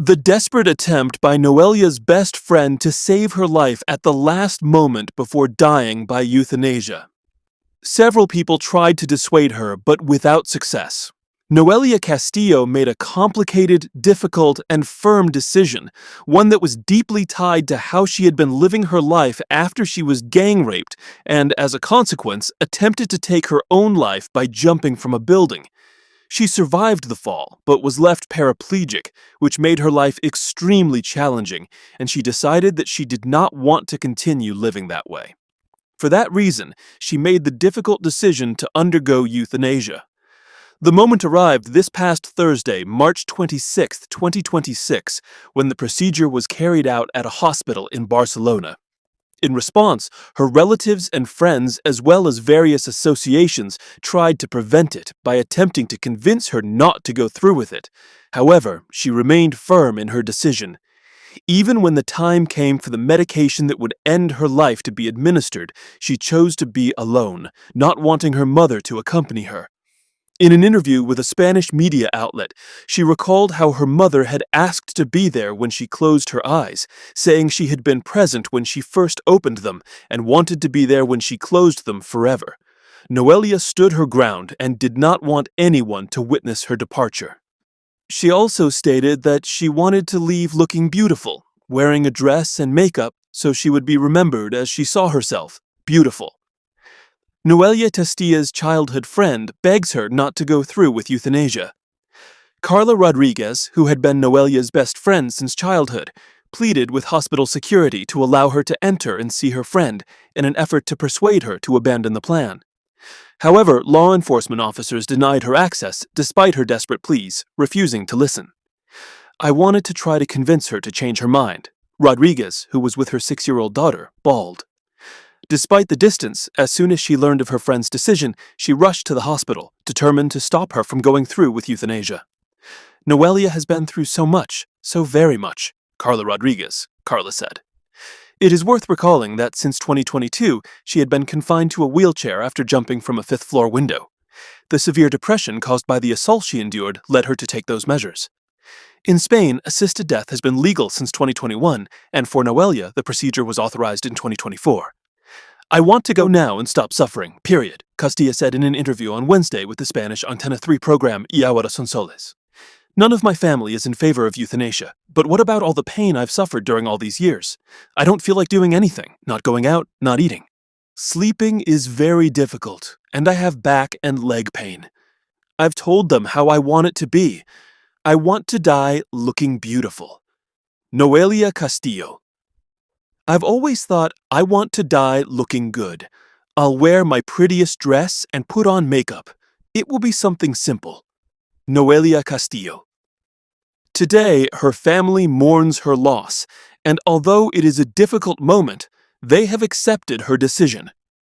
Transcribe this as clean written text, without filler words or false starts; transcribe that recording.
The desperate attempt by Noelia's best friend to save her life at the last moment before dying by euthanasia. Several people tried to dissuade her, but without success. Noelia Castillo made a complicated, difficult, and firm decision, one that was deeply tied to how she had been living her life after she was gang raped and, as a consequence, attempted to take her own life by jumping from a building. She survived the fall, but was left paraplegic, which made her life extremely challenging, and she decided that she did not want to continue living that way. For that reason, she made the difficult decision to undergo euthanasia. The moment arrived this past Thursday, March 26, 2026, when the procedure was carried out at a hospital in Barcelona. In response, her relatives and friends, as well as various associations, tried to prevent it by attempting to convince her not to go through with it. However, she remained firm in her decision. Even when the time came for the medication that would end her life to be administered, she chose to be alone, not wanting her mother to accompany her. In an interview with a Spanish media outlet, she recalled how her mother had asked to be there when she closed her eyes, saying she had been present when she first opened them and wanted to be there when she closed them forever. Noelia stood her ground and did not want anyone to witness her departure. She also stated that she wanted to leave looking beautiful, wearing a dress and makeup so she would be remembered as she saw herself, beautiful. Noelia Castillo's childhood friend begs her not to go through with euthanasia. Carla Rodriguez, who had been Noelia's best friend since childhood, pleaded with hospital security to allow her to enter and see her friend in an effort to persuade her to abandon the plan. However, law enforcement officers denied her access despite her desperate pleas, refusing to listen. "I wanted to try to convince her to change her mind," Rodriguez, who was with her 6-year-old daughter, bawled. Despite the distance, as soon as she learned of her friend's decision, she rushed to the hospital, determined to stop her from going through with euthanasia. "Noelia has been through so much, so very much," Carla said. It is worth recalling that since 2022, she had been confined to a wheelchair after jumping from a 5th-floor window. The severe depression caused by the assault she endured led her to take those measures. In Spain, assisted death has been legal since 2021, and for Noelia, the procedure was authorized in 2024. "I want to go now and stop suffering, period," Castilla said in an interview on Wednesday with the Spanish Antena 3 program Y Ahora Son Soles. "None of my family is in favor of euthanasia, but what about all the pain I've suffered during all these years? I don't feel like doing anything, not going out, not eating. Sleeping is very difficult, and I have back and leg pain. I've told them how I want it to be. I want to die looking beautiful." Noelia Castillo. "I've always thought I want to die looking good. I'll wear my prettiest dress and put on makeup. It will be something simple." Noelia Castillo. Today, her family mourns her loss, and although it is a difficult moment, they have accepted her decision.